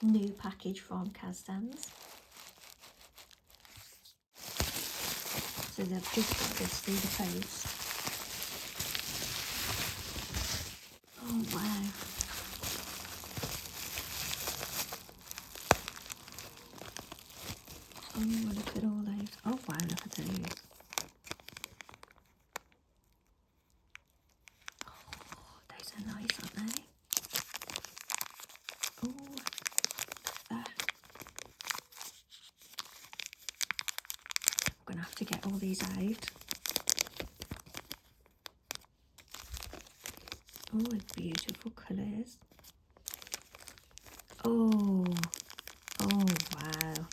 new package from Kazdan's. So they've just got this through the post. Oh wow. Oh, look at all those. Oh wow, look at those. Oh, those are nice, aren't they? Oh, look at that. I'm going to have to get all these out. Oh, beautiful colours. Oh, oh wow.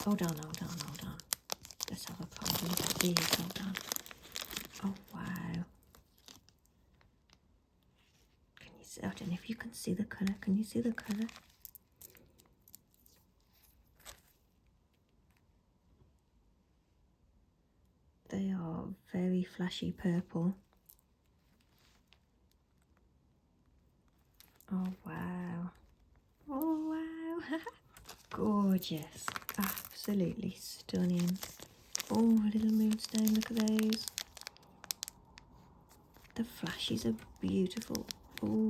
Hold on. Let's have a proper look at these. Hold on. Oh wow. Can you see? I don't know if you can see the colour. Can you see the colour? They are very flashy purple. Oh wow. Oh wow. Gorgeous. Absolutely stunning. Oh, a little moonstone, look at those. The flashes are beautiful. Oh.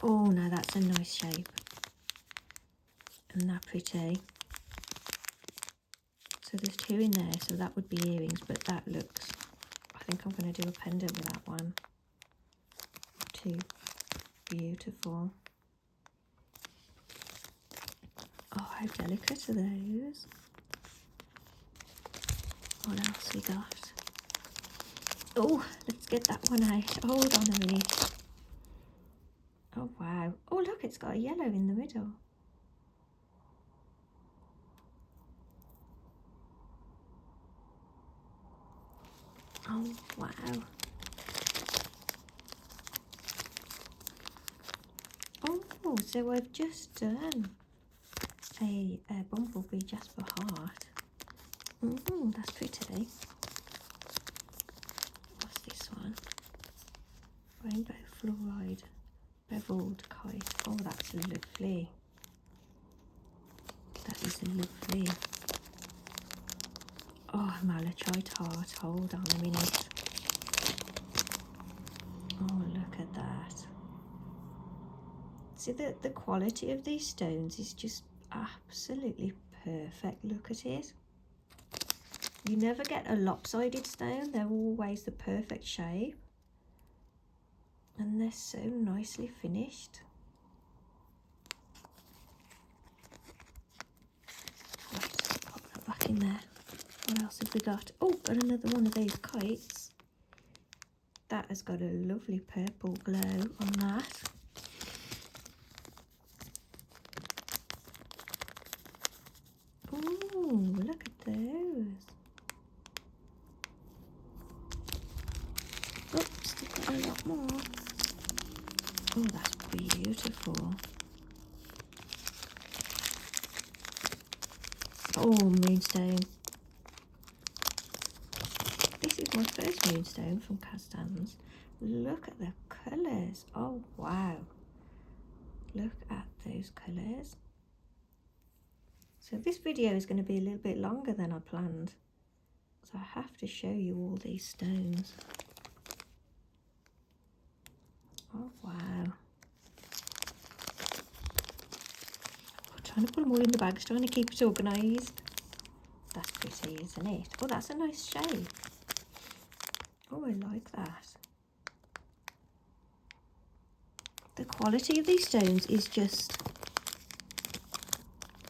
Oh, now that's a nice shape. Isn't that pretty? So there's two in there, so that would be earrings, but that looks, I think I'm going to do a pendant with that one. Too beautiful. Oh, how delicate are those? What else we got? Oh, let's get that one out. Hold on a minute. Oh, wow. Oh, look, it's got a yellow in the middle. Oh, wow. Oh, so I've just done a bumblebee Jasper heart. That's pretty. What's this one? Rainbow fluoride beveled kite. Oh, that's lovely. That is lovely. Oh, malachite heart. Hold on a minute. Oh, look at that. See, the quality of these stones is just absolutely perfect. Look at it. You never get a lopsided stone. They're always the perfect shape. And they're so nicely finished. Right, pop that back in there. What else have we got? Oh, got another one of these kites. That has got a lovely purple glow on that. Oh, look at those. Oops, they've got a lot more. Oh, that's beautiful. Oh, moonstone. This is my first moonstone from Kazdan's. Look at the colours. Oh, wow. Look at those colours. So this video is going to be a little bit longer than I planned. So I have to show you all these stones. Oh, wow. I'm trying to put them all in the bags, trying to keep it organised. That's pretty, isn't it? Oh, that's a nice shape. Oh, I like that. The quality of these stones is just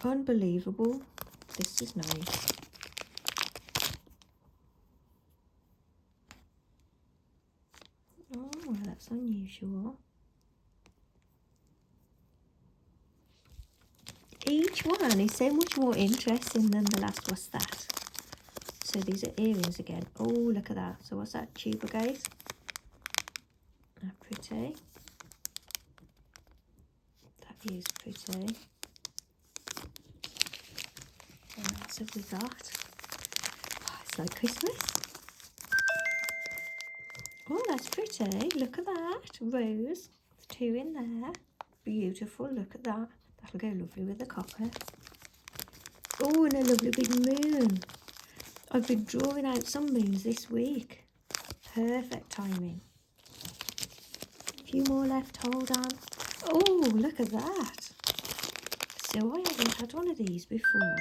unbelievable. This is nice. Oh, that's unusual. Each one is so much more interesting than the last. What's that? So these are earrings again. Oh, look at that. So what's that? Tuber guys? How pretty. That is pretty. What else have we got? Oh, it's like Christmas. Oh, that's pretty. Look at that. Rose. There's 2 in there. Beautiful. Look at that. That'll go lovely with the copper. Oh, and a lovely big moon. I've been drawing out some moons this week. Perfect timing. A few more left. Hold on. Oh, look at that. So I haven't had one of these before.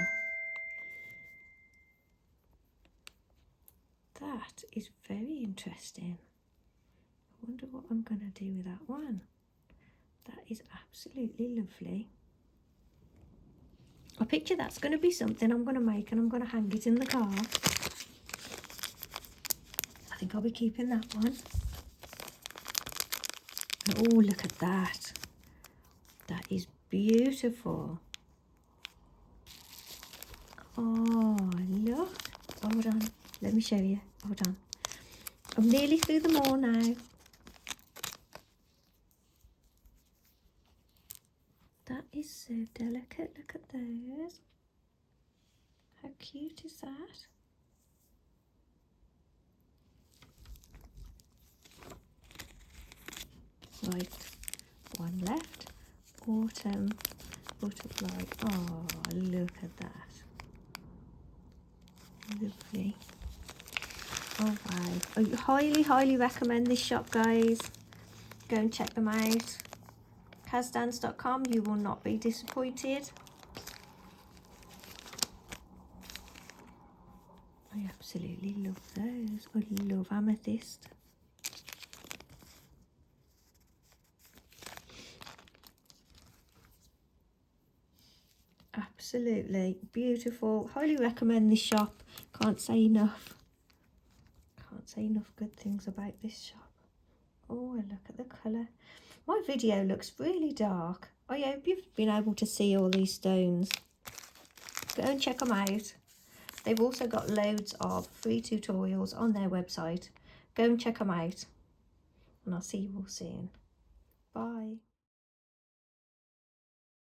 That is very interesting. I wonder what I'm going to do with that one. That is absolutely lovely. I picture that's going to be something I'm going to make, and I'm going to hang it in the car. I think I'll be keeping that one. And oh, look at that. That is beautiful. Oh, look. Hold on. Let me show you. Hold on. I'm nearly through them all now. That is so delicate. Look at those. How cute is that? Right, one left. Autumn butterfly. Oh, look at that. Lovely. Oh wow. I highly recommend this shop, guys. Go and check them out. Kazdans.com. You will not be disappointed. I absolutely love those. I love amethyst. Absolutely beautiful. Highly recommend this shop. Can't say enough. Can't say enough good things about this shop. Oh, look at the colour. My video looks really dark. I hope you've been able to see all these stones. Go and check them out. They've also got loads of free tutorials on their website. Go and check them out. And I'll see you all soon. Bye.